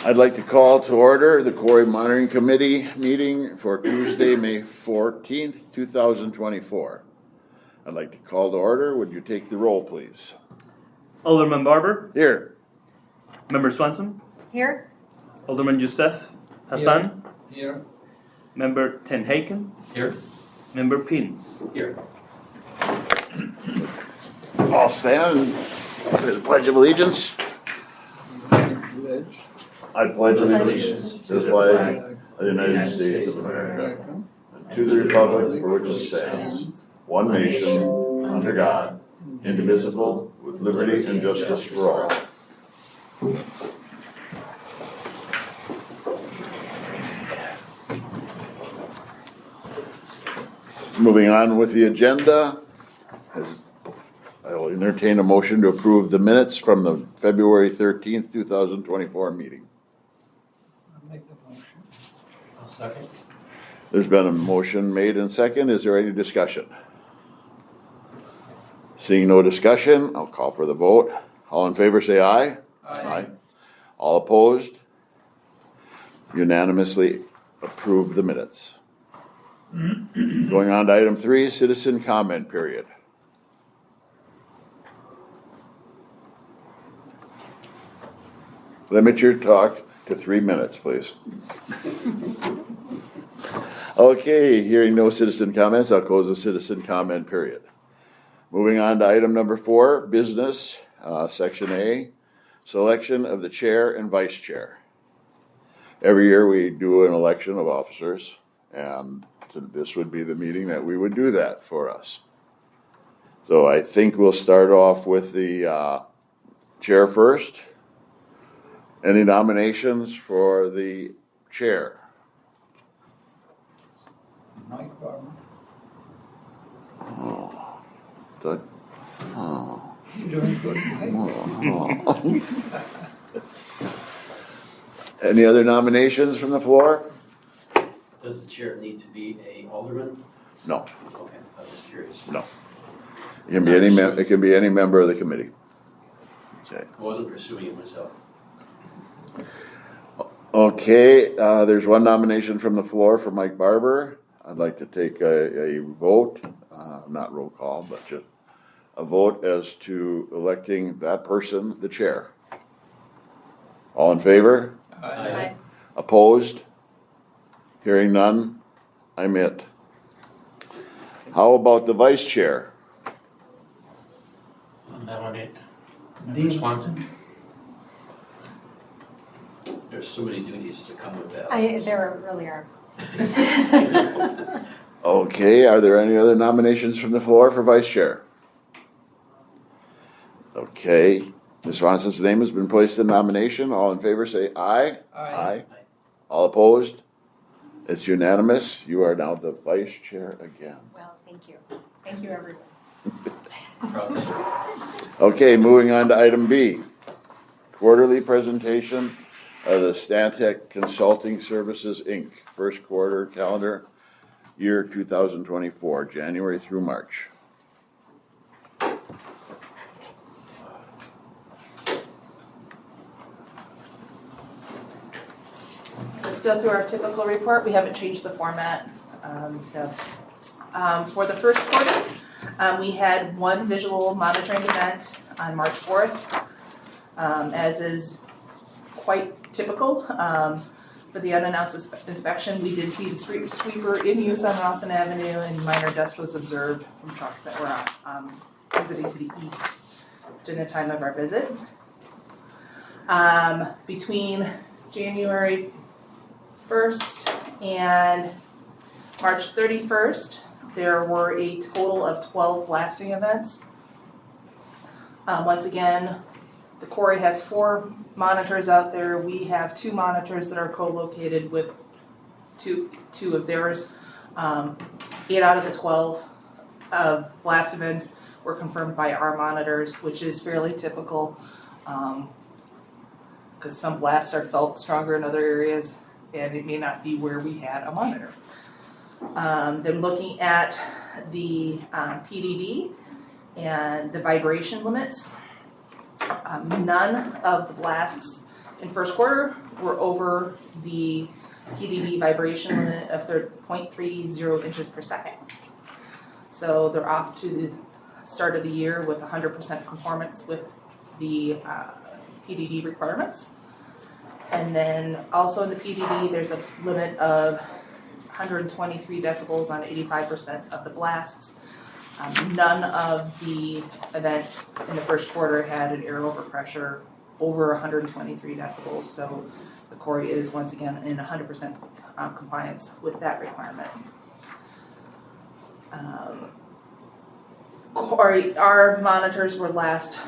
I'd like to call to order the Quarry Monitoring Committee meeting for Tuesday, May 14th, 2024. I'd like to call to order. Would you take the roll, please? Alderman Barber. Here. Member Swanson. Here. Alderman Youssef Hassan. Here. Member Ten Haken. Here. Member Pins. Here. All stand and say the Pledge of Allegiance. I pledge allegiance to the flag of the United States of America and to the republic for which it stands, one nation, under God, indivisible, with liberty and justice for all. Moving on with the agenda, I will entertain a motion to approve the minutes from the February 13th, 2024 meeting. I'll make the motion. I'll second. There's been a motion made and second. Is there any discussion? Seeing no discussion, I'll call for the vote. All in favor say aye. Aye. All opposed? Unanimously approved the minutes. Going on to item 3, citizen comment period. Limit your talk to 3 minutes, please. Okay, hearing no citizen comments, I'll close the citizen comment period. Moving on to item number 4, business, section A, selection of the chair and vice chair. Every year we do an election of officers, and this would be the meeting that we would do that for us. So I think we'll start off with the chair first. Any nominations for the chair? Mike Barber. You're doing good, Mike. Any other nominations from the floor? Does the chair need to be a alderman? No, Okay, I was just curious. no. It can be any it can be any member of the committee. Okay. I wasn't pursuing it myself. Okay, there's one nomination from the floor for Mike Barber. I'd like to take a vote, not roll call, but just a vote as to electing that person the chair. All in favor? Aye. Opposed? Hearing none, I'm it. How about the vice chair? I'll nominate Member Swanson. There's so many duties that come with that. There really are. Okay, are there any other nominations from the floor for vice chair? Okay, Ms. Swanson's name has been placed in nomination. All in favor say aye. Aye. All opposed? It's unanimous. You are now the vice chair again. Well, thank you. Thank you, everyone. Proud to serve. Okay, moving on to item B. Quarterly presentation of the Stantec Consulting Services, Inc. First quarter calendar year 2024, January through March. Let's go through our typical report. We haven't changed the format. For the first quarter, we had one visual monitoring event on March 4th, as is quite typical. For the unannounced inspection, we did see the sweeper in use on Rawson Avenue, and minor dust was observed from trucks that were visiting to the east during the time of our visit. Between January 1st and March 31st, there were a total of 12 blasting events. Once again, the quarry has 4 monitors out there. We have 2 monitors that are co-located with two of theirs. 8 out of the 12 of blast events were confirmed by our monitors, which is fairly typical because some blasts are felt stronger in other areas, and it may not be where we had a monitor. Then looking at the PDD and the vibration limits, none of the blasts in first quarter were over the PDD vibration limit of 0.30 inches per second. So they're off to the start of the year with 100% conformance with the PDD requirements. And then also in the PDD, there's a limit of 123 decibels on 85% of the blasts. None of the events in the first quarter had an air overpressure over 123 decibels, so the Quarry is once again in 100% compliance with that requirement. Quarry, our monitors were last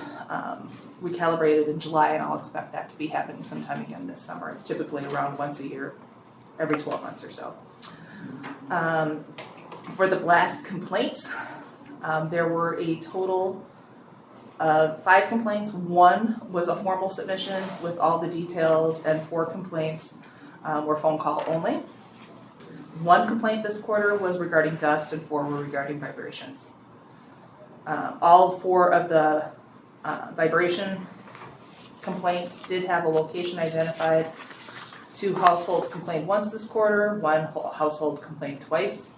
recalibrated in July, and I'll expect that to be happening sometime again this summer. It's typically around once a year, every 12 months or so. For the blast complaints, there were a total of 5 complaints. 1 was a formal submission with all the details, and 4 complaints were phone call only. 1 complaint this quarter was regarding dust, and 4 were regarding vibrations. All 4 of the vibration complaints did have a location identified. 2 households complained once this quarter, 1 household complained twice.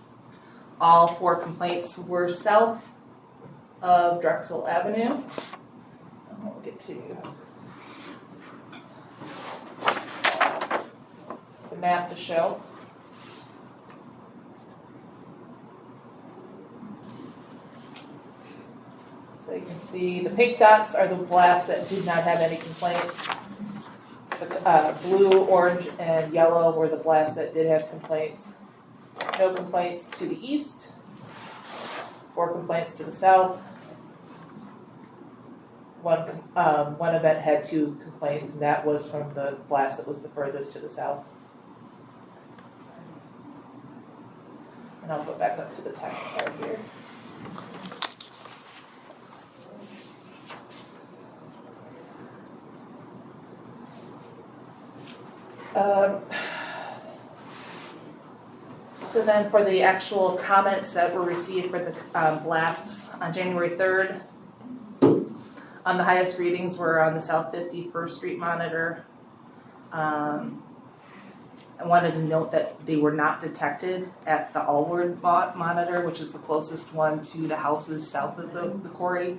All 4 complaints were south of Drexel Avenue. And we'll get to the map to show. So you can see the pink dots are the blasts that did not have any complaints. The blue, orange, and yellow were the blasts that did have complaints. No complaints to the east. 4 complaints to the south. One event had 2 complaints, and that was from the blast that was the furthest to the south. And I'll go back up to the text card here. So then for the actual comments that were received for the blasts on January 3rd, the highest readings were on the South 51st Street monitor. I wanted to note that they were not detected at the Allward monitor, which is the closest one to the houses south of the quarry.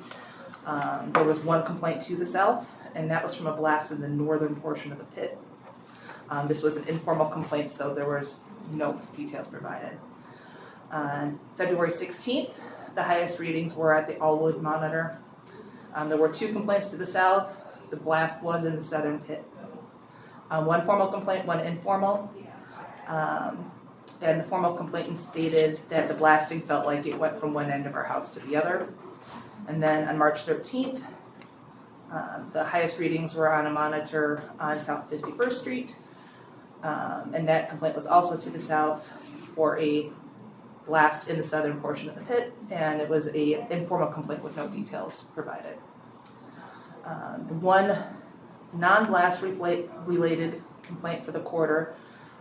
There was 1 complaint to the south, and that was from a blast in the northern portion of the pit. This was an informal complaint, so there was no details provided. On February 16th, the highest readings were at the Allwood monitor. There were 2 complaints to the south. The blast was in the southern pit. 1 formal complaint, 1 informal. And the formal complainant stated that the blasting felt like it went from one end of our house to the other. And then on March 13th, the highest readings were on a monitor on South 51st Street. And that complaint was also to the south for a blast in the southern portion of the pit, and it was an informal complaint with no details provided. The 1 non-blast related complaint for the quarter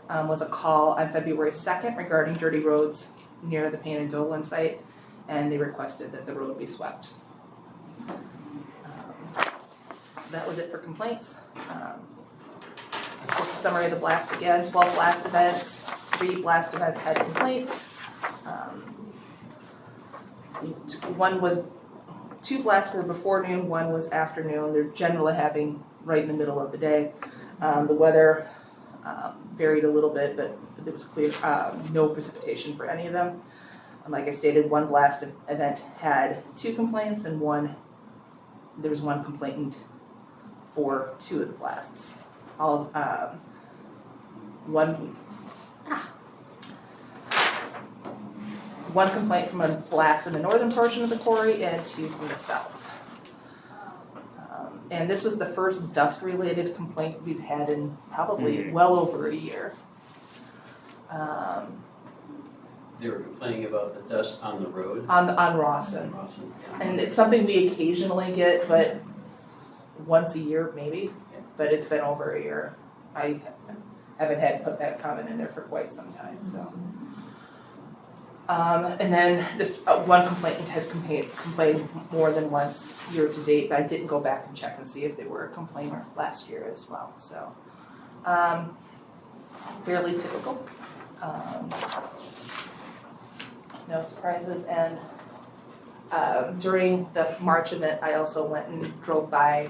was a call on February 2nd regarding dirty roads near the Payne and Dolan site, and they requested that the road be swept. So that was it for complaints. Just a summary of the blast again: 12 blast events, 3 blast events had complaints. 2 blasts were before noon, 1 was afternoon. They're generally happening right in the middle of the day. The weather varied a little bit, but it was clear, no precipitation for any of them. And like I stated, 1 blast event had 2 complaints, and there was 1 complainant for 2 of the blasts. One complaint from a blast in the northern portion of the quarry, and 2 from the south. And this was the first dust-related complaint we'd had in probably well over a year. They were complaining about the dust on the road. On Rawson. And it's something we occasionally get, but once a year maybe. But it's been over a year. I haven't had to put that comment in there for quite some time. So And then just one complainant had complained more than once year to date, but I didn't go back and check and see if they were a complainer last year as well. So fairly typical. No surprises. And during the March event, I also went and drove by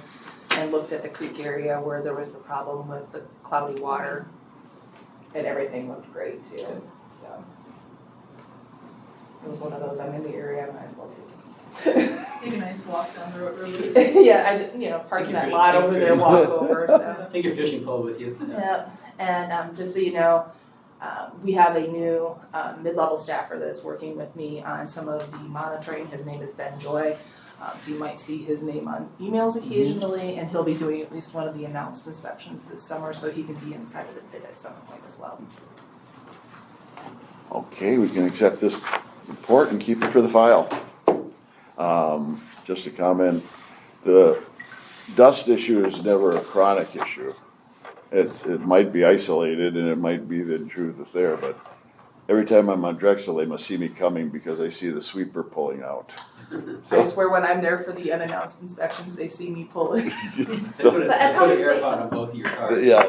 and looked at the creek area where there was the problem with the cloudy water, and everything looked great too. So it was one of those, I'm in the area, I might as well take it. Take a nice walk down the road really. Yeah, parking that lot over there, walk over, so. Take your fishing pole with you. Yeah, and just so you know, we have a new mid-level staffer that's working with me on some of the monitoring. His name is Ben Joy. So you might see his name on emails occasionally, and he'll be doing at least one of the announced inspections this summer, so he can be inside of the pit at some point as well. Okay, we can accept this report and keep it for the file. Just a comment, the dust issue is never a chronic issue. It might be isolated and it might be the truth is there, but every time I'm on Drexel, they must see me coming because they see the sweeper pulling out. I swear when I'm there for the unannounced inspections, they see me pulling. So, Put But an AirPod on both of your cars. yeah,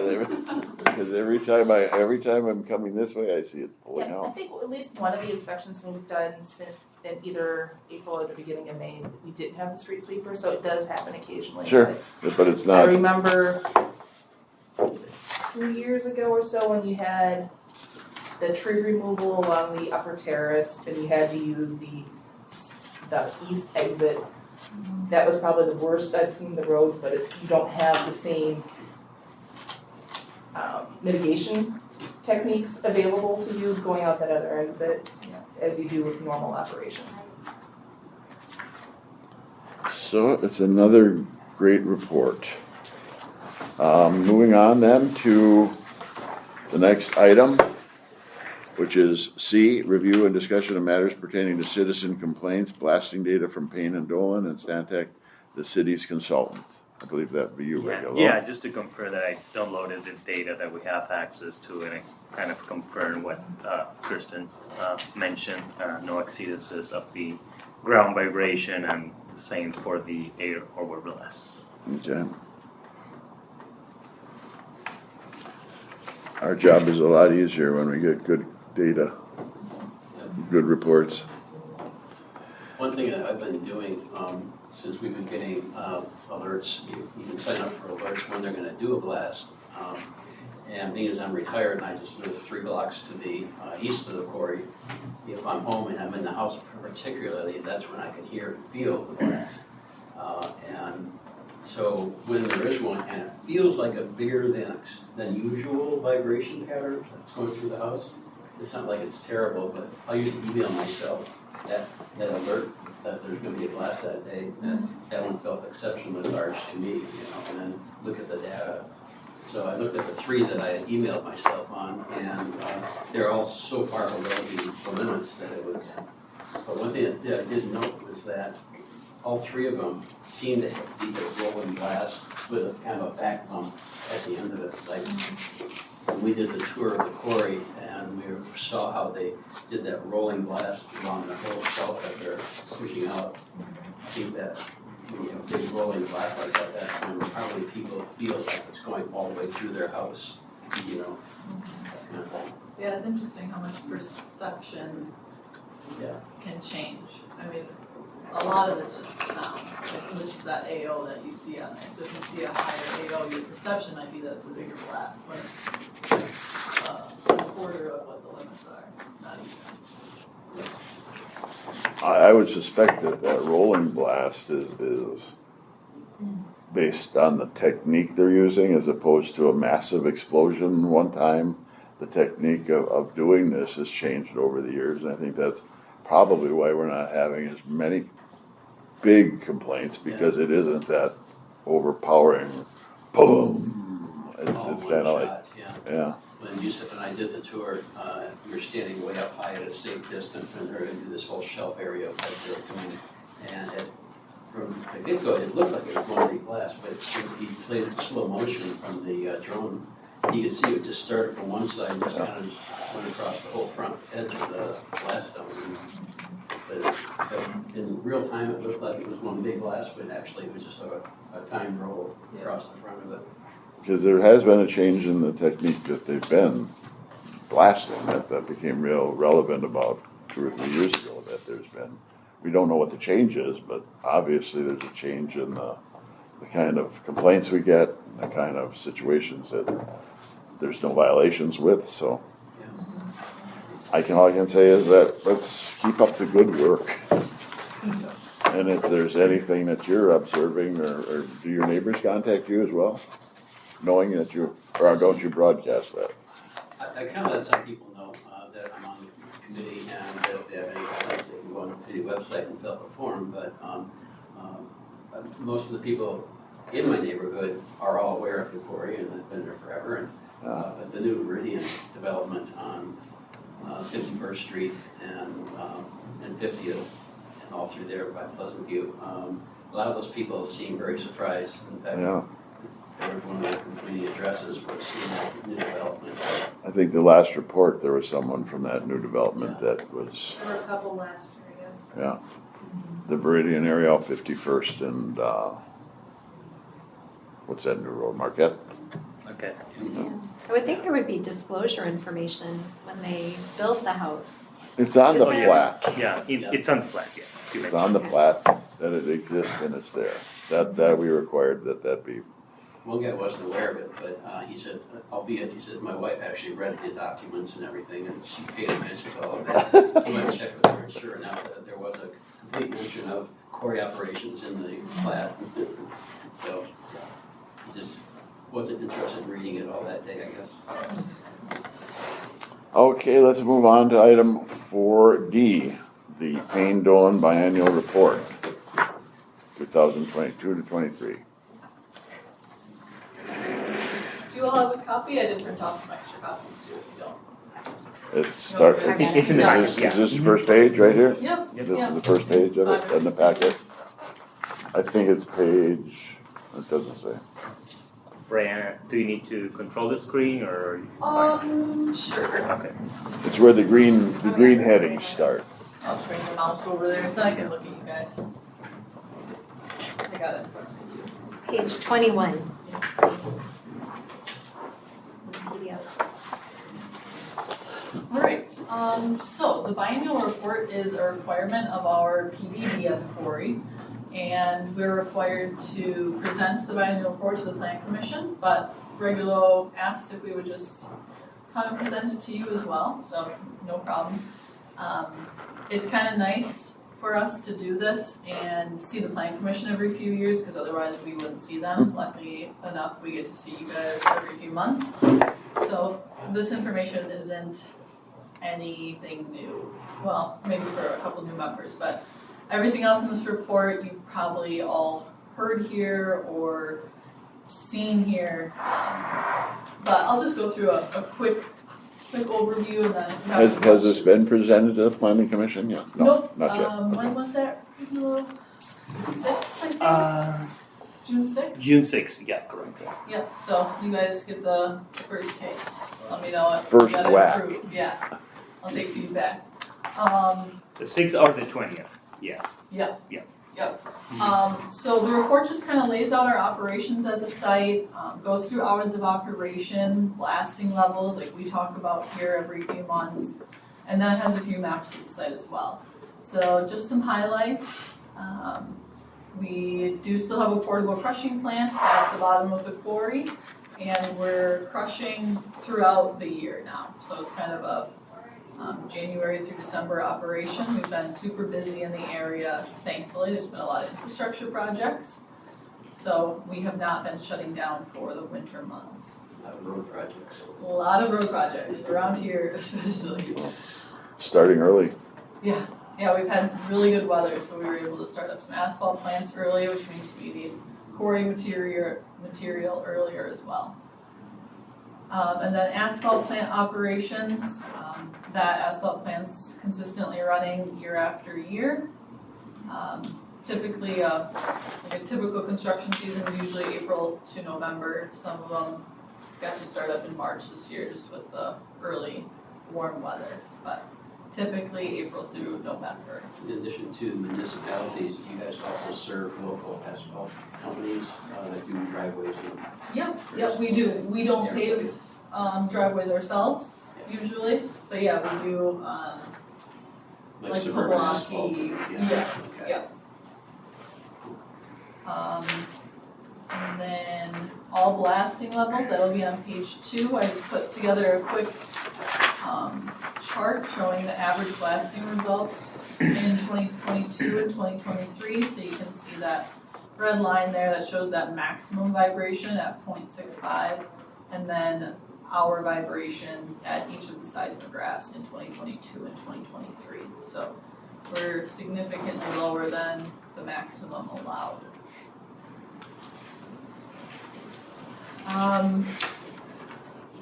because every time I'm coming this way, I see it pulling Yeah, I out. think at least one of the inspections we've done since in either April or the beginning of May, we didn't have the street sweeper, so it does happen occasionally. Sure, but it's I not. remember, was it 2 years ago or so when you had the tree removal along the upper terrace and you had to use the east exit. That was probably the worst I've seen the roads, but you don't have the same mitigation techniques available to you going out that other exit as you do with normal operations. So it's another great report. Moving on then to the next item, which is C, review and discussion of matters pertaining to citizen complaints, blasting data from Payne and Dolan and Stantec, the city's consultant. I believe that would be you, Rick. Hello? Yeah, just to confirm that I downloaded the data that we have access to and I kind of confirm what Kristen mentioned, no exceedances of the ground vibration and the same for the air over blast. Okay. Our job is a lot easier when we get good data, good reports. One thing that I've been doing since we've been getting alerts, you can sign up for alerts when they're going to do a blast. And being as I'm retired and I just live 3 blocks to the east of the quarry, if I'm home and I'm in the house particularly, that's when I can hear and feel the blast. And so when there is one and it feels like a bigger than usual vibration pattern that's going through the house, it's not like it's terrible, but I'll usually email myself that alert that there's going to be a blast that day. That one felt exceptionally large to me, and then look at the data. So I looked at the 3 that I had emailed myself on, and they're all so far below the limits that it was. But one thing that I did note was that all 3 of them seemed to be a rolling blast with a kind of a back bump at the end of it. Like when we did the tour of the quarry and we saw how they did that rolling blast along the whole shelf that they're pushing out. I think that big rolling blast like that when probably people feel like it's going all the way through their house, that kind of thing. Yeah, it's interesting how much perception Yeah. can change. I mean, a lot of it's just the sound, which is that AO that you see on there. So if you see a higher AO, your perception might be that it's a bigger blast, when it's a quarter of what the limits are, not even. I would suspect that rolling blast is based on the technique they're using as opposed to a massive explosion one time. The technique of doing this has changed over the years, and I think that's probably why we're not having as many big complaints, because it isn't that overpowering boom. It's kind of like, yeah. When Yusuf and I did the tour, we were standing way up high at a safe distance, and we were into this whole shelf area of pipe they were doing. And from the get-go, it looked like it was going to be blast, but he played in slow motion from the drone, you can see it just started from one side and just kind of went across the whole front edge of the blast zone. But in real time, it looked like it was one big blast, but actually it was just a time roll across the front of it. Because there has been a change in the technique that they've been blasting, that became real relevant about 2 or 3 years ago, that there's been, we don't know what the change is, but obviously there's a change in the kind of complaints we get, and the kind of situations that there's no violations with, so. All I can say is that let's keep up the good work. And if there's anything that you're observing, or do your neighbors contact you as well? Knowing that or don't you broadcast that? I kind of let some people know that I'm on the committee, and that if they have any comments, they can go on the website and fill out the form, but most of the people in my neighborhood are all aware of the quarry and have been there forever, and but the new Meridian development on 51st Street and 50th, and all through there by Pleasant View. A lot of those people seem very surprised. In fact, that was one of the complaining addresses was seeing that new development. I think the last report, there was someone from that new development that was, There were a couple last year, yeah, the Meridian area off 51st and, what's that new road, Marquette? Okay. I would think there would be disclosure information when they built the house. It's on the Oh, yeah. plat. Yeah, it's on the plat, yeah. You It's on the plat that it exists and it's there. That we required that be. One guy wasn't aware of it, but he said, albeit, he said, my wife actually read the documents and everything, and she paid attention to all of that. So I checked with her, and sure enough, there was a complete mention of quarry operations in the plat. So he just wasn't interested in reading it all that day, I guess. Okay, let's move on to item 4D, the Payne Dolan Biennial Report, 2022 to 23. Do you all have a copy? I did print off some extra copies too, if you don't. It's in the packet, Is yeah. this the first page right here? Yep, This yep. is the first page of it in the packet? I think it's page, it doesn't say. Brianna, do you need to control the screen or? Sure. Okay. It's where the green headings start. I'll just bring the mouse over there, then I can look at you guys. I got it in front of me too. It's page 21. All right, so the biennial report is a requirement of our PDD at the quarry. And we're required to present the biennial report to the Plan Commission, but Regulo asked if we would just come and present it to you as well, so no problem. It's kind of nice for us to do this and see the Plan Commission every few years, because otherwise we wouldn't see them. Luckily enough, we get to see you guys every few months. So this information isn't anything new. Well, maybe for a couple new members, but everything else in this report you've probably all heard here or seen here. But I'll just go through a quick overview and then. Has this been presented to the Planning Commission yet? No, Nope. not yet. When was that? 6th, I think? June 6th? June 6th, yeah, correct. Yep, so you guys get the first case. Let me know if First you got it whack. approved. Yeah, I'll take feedback. The 6th or the 20th, yeah. Yep. Yeah. Yep. So the report just kind of lays out our operations at the site, goes through hours of operation, blasting levels like we talk about here every few months, and then it has a few maps of the site as well. So just some highlights. We do still have a portable crushing plant at the bottom of the quarry, and we're crushing throughout the year now. So it's kind of a January through December operation. We've been super busy in the area, thankfully. There's been a lot of infrastructure projects. So we have not been shutting down for the winter months. Road projects. A lot of road projects, around here especially. Starting early. Yeah, we've had really good weather, so we were able to start up some asphalt plants early, which means we need quarry material earlier as well. And then asphalt plant operations, that asphalt plant's consistently running year after year. Typically, like a typical construction season is usually April to November. Some of them got to start up in March this year just with the early warm weather, but typically April through November. In addition to municipalities, you guys also serve local asphalt companies that do driveways and Yep, we do. We don't pave driveways ourselves usually, but yeah, we do, like suburban asphalt. Poblaki, Okay. yeah. And then all blasting levels, that'll be on page 2. I just put together a quick chart showing the average blasting results in 2022 and 2023, so you can see that red line there that shows that maximum vibration at 0.65, and then our vibrations at each of the seismographs in 2022 and 2023. So we're significantly lower than the maximum allowed.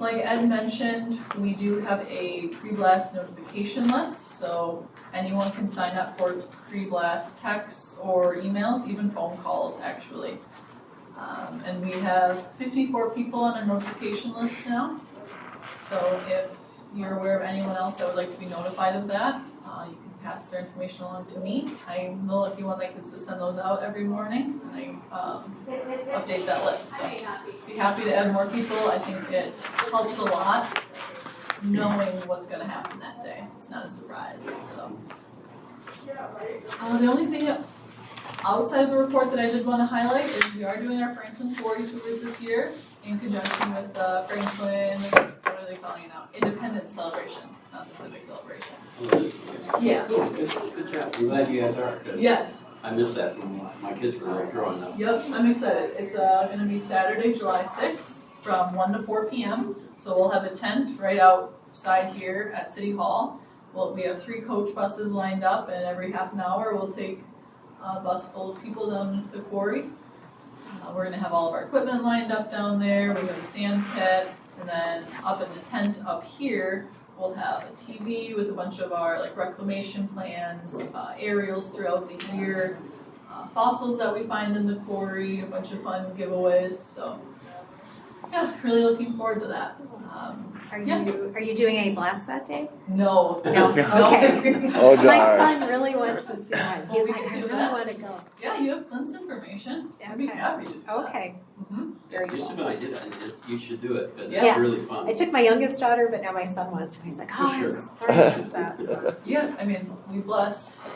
Like Ed mentioned, we do have a pre-blast notification list, so anyone can sign up for pre-blast texts or emails, even phone calls actually. And we have 54 people on our notification list now. So if you're aware of anyone else that would like to be notified of that, you can pass their information along to me. I'm the lucky one that gets to send those out every morning, and I update that list. So be happy to add more people. I think it helps a lot knowing what's going to happen that day. It's not a surprise. So the only thing outside of the report that I did want to highlight is we are doing our Franklin Quarry tours this year in conjunction with the Franklin, what are they calling it now? Independence Celebration, not the Civic Celebration. Yeah. Cool, good job. I'm glad you guys are. 'Cause Yes. I missed that when my kids were growing up. Yep, I'm excited. It's going to be Saturday, July 6th from 1 to 4 p.m. So we'll have a tent right outside here at City Hall. We have 3 coach buses lined up, and every half an hour we'll take a bus full of people down into the quarry. We're going to have all of our equipment lined up down there. We have a sand pit, and then up in the tent up here, we'll have a TV with a bunch of our reclamation plans, aerials throughout the year, fossils that we find in the quarry, a bunch of fun giveaways. So, yeah, really looking forward to that. Are you doing any blasts that day? No. No. Okay. Oh, My darn. son really wants to see one. He's we like, can I do really that. want to go. Yeah, you have Clint's information. I'd be Okay. happy to do that. Okay. Mm-hmm. Very Just cool. an idea, you should do it, because Yeah. it's really fun. I took my youngest daughter, but now my son wants to. He's like, oh, For I'm sure. sorry I missed that. So, Yeah, I mean, we bless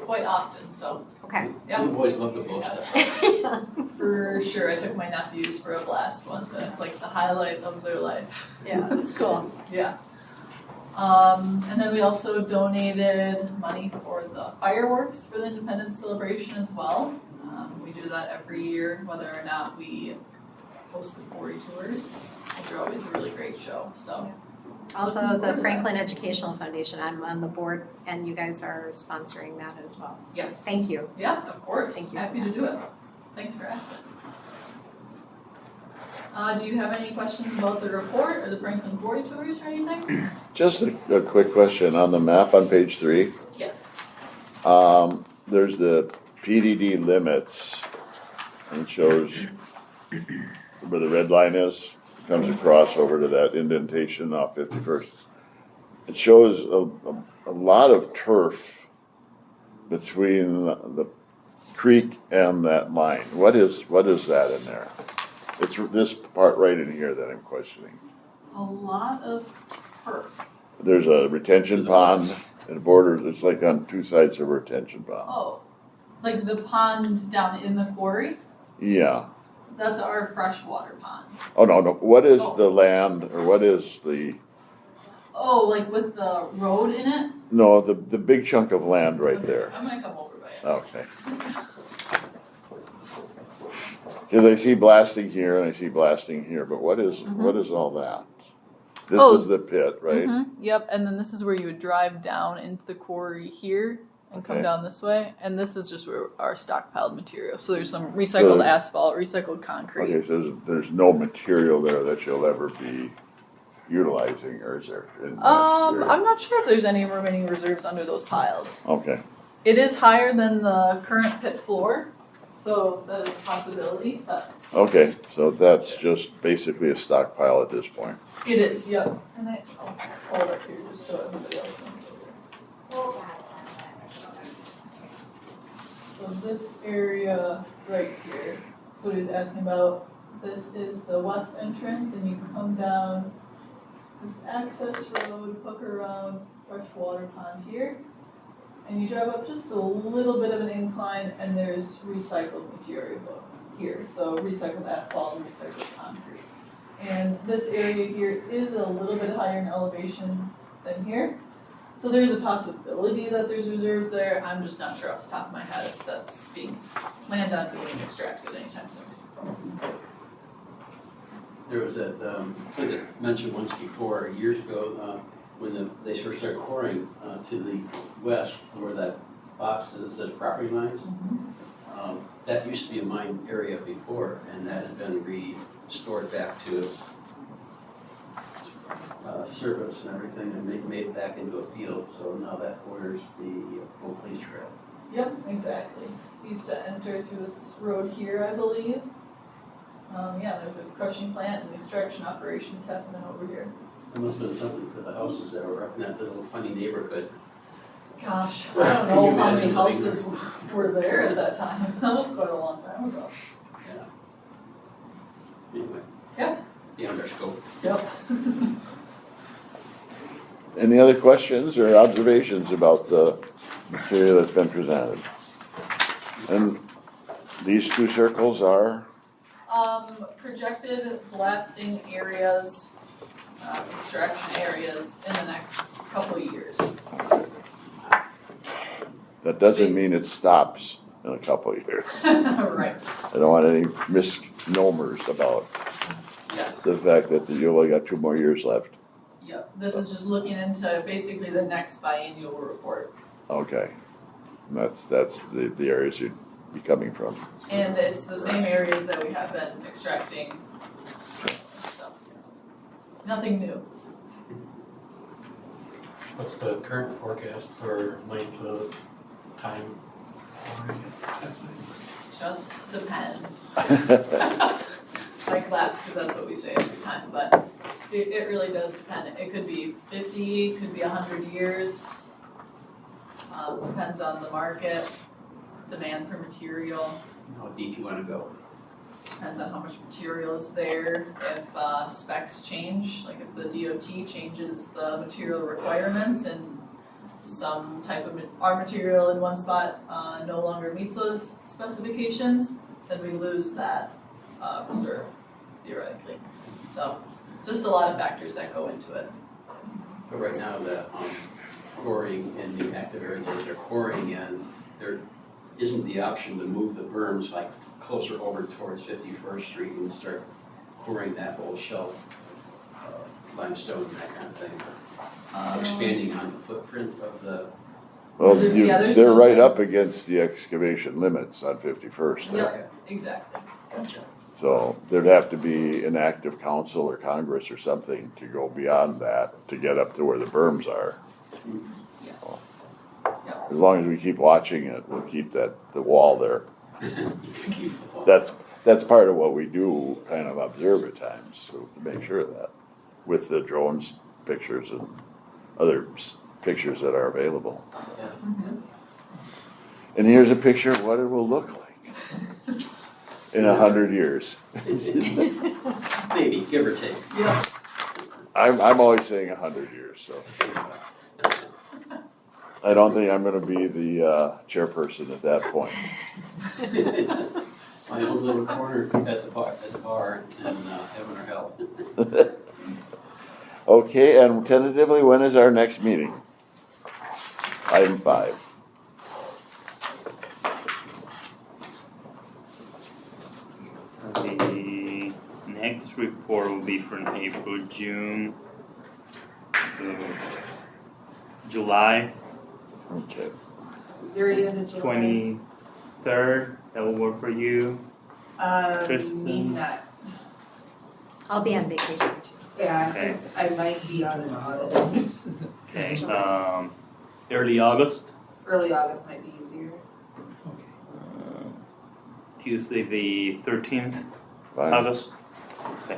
quite often, so okay. yeah. You boys love the boast stuff. For sure, I took my nephews for a blast once, and it's like the highlight of their life. Yeah, that's cool. Yeah. And then we also donated money for the fireworks for the Independence Celebration as well. We do that every year, whether or not we host the quarry tours. Those are always a really great show. So Also, Looking forward the to Franklin Educational Foundation, I'm on the board, and you guys are sponsoring that as well. So Yes. Thank you. yeah, of course. Thank you. Happy to do it. Thanks for asking. Do you have any questions about the report or the Franklin Quarry tours or anything? Just a quick question on the map on page 3. Yes. There's the PDD limits, and it shows where the red line is. It comes across over to that indentation off 51st. It shows a lot of turf between the creek and that line. What is that in there? It's this part right in here that I'm questioning. A lot of turf. There's a retention pond and borders. It's like on 2 sides of a retention pond. Oh, like the pond down in the quarry? Yeah. That's our freshwater pond. Oh, no. What is Oh. the land, or what is the, Oh, like with the road in it? no, the big chunk of land right there? I'm gonna come over by it. Okay. Because I see blasting here and I see blasting here, but what is all that? This Oh. is the pit, right? Yep, and then this is where you would drive down into the quarry here and come Okay. down this way. And this is just where our stockpiled material. So there's some recycled So- asphalt, recycled concrete. Okay, so there's no material there that you'll ever be utilizing, or is there? in that area? I'm not sure if there's any remaining reserves under those piles. Okay, It is higher than the current pit floor, So that is a possibility, but Okay, so that's just basically a stockpile at this point. it is, yep. And I'll hold it here just so everybody else knows over. So this area right here, that's what he was asking about. This is the west entrance and you come down this access road, hook around freshwater pond here. And you drive up just a little bit of an incline and there's recycled material here. So recycled asphalt and recycled concrete. And this area here is a little bit higher in elevation than here. So there's a possibility that there's reserves there. I'm just not sure off the top of my head if that's being planned on being extracted anytime soon. There was that, I think I mentioned once before, years ago, when they first started quarrying to the west, where that box that says property lines. That used to be a mine area before, and that had been restored back to its service and everything, and made it back into a field. So now that borders the old police trail. Yep, exactly. We used to enter through this road here, I believe. Yeah, there's a crushing plant and extraction operations happening over here. There must have been something for the houses that were up in that little funny neighborhood. Gosh, Can I don't you know how imagine many living houses were there at that time. That was quite a long time ago. Yeah. Anyway. Yeah. Beyond our scope. Yep. Any other questions or observations about the material that's been presented? And these two circles are, Projected blasting areas, extraction areas in the next couple of years. that doesn't mean it stops in a couple of years. Right, I don't want any misnomers about yes. the fact that you only got 2 more years left. Yep, this is just looking into basically the next biannual report. Okay. And that's the areas you'd be coming from. And it's the same areas that we have been extracting stuff. Nothing new. What's the current forecast for length of time? That's Just depends. I collapse because that's what we say every time, but it really does depend. It could be 50, could be 100 years. Depends on the market, demand for material. How deep you want to go. Depends on how much material is there. If specs change, like if the DOT changes the material requirements and some type of our material in one spot no longer meets those specifications, then we lose that reserve, theoretically. So just a lot of factors that go into it. But right now, the quarrying in the active areas they're quarrying in, there isn't the option to move the berms like closer over towards 51st Street and start quarrying that whole shelf, limestone and that kind of thing. Expanding on the footprint of the. Well, There's they're no right up limits. against the excavation limits on 51st there. Yep, exactly. Gotcha. So there'd have to be an act of council or Congress or something to go beyond that to get up to where the berms are. Yes. As long as we keep watching it, we'll keep the wall there. That's part of what we do, kind of observe at times, so to make sure of that, with the drones pictures and other pictures that are available. Yeah. And here's a picture of what it will look like in 100 years. Maybe, give or take. Yeah. I'm always saying 100 years, so. I don't think I'm gonna be the chairperson at that point. My own little corner at the bar and having our help. Okay, and tentatively, when is our next meeting? Item 5. So the next report will be from April, June, so July Okay. Very end of July. 23rd. That will work for you. Kristen? Maybe not. I'll be on vacation too. Yeah, Okay. I might be on an audit. Okay. Early August. Early August might be easier. Tuesday, the 13th, Fine. August. Okay.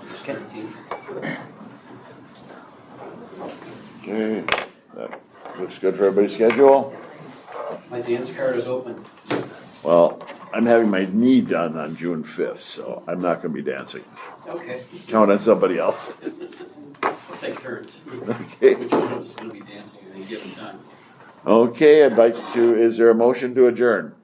August 13th. Okay, that looks good for everybody's schedule. My dance card is open. Well, I'm having my knee done on June 5th, so I'm not gonna be dancing. Okay. Count on somebody else. We'll take turns. Okay. Which one of us is gonna be dancing at any given time? Okay, I'd like to, is there a motion to adjourn?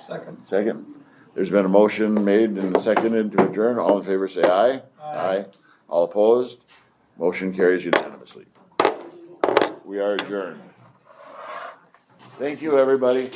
Second. Second. There's been a motion made and seconded to adjourn. All in favor say aye. Aye. All opposed? Motion carries unanimously. We are adjourned. Thank you, everybody.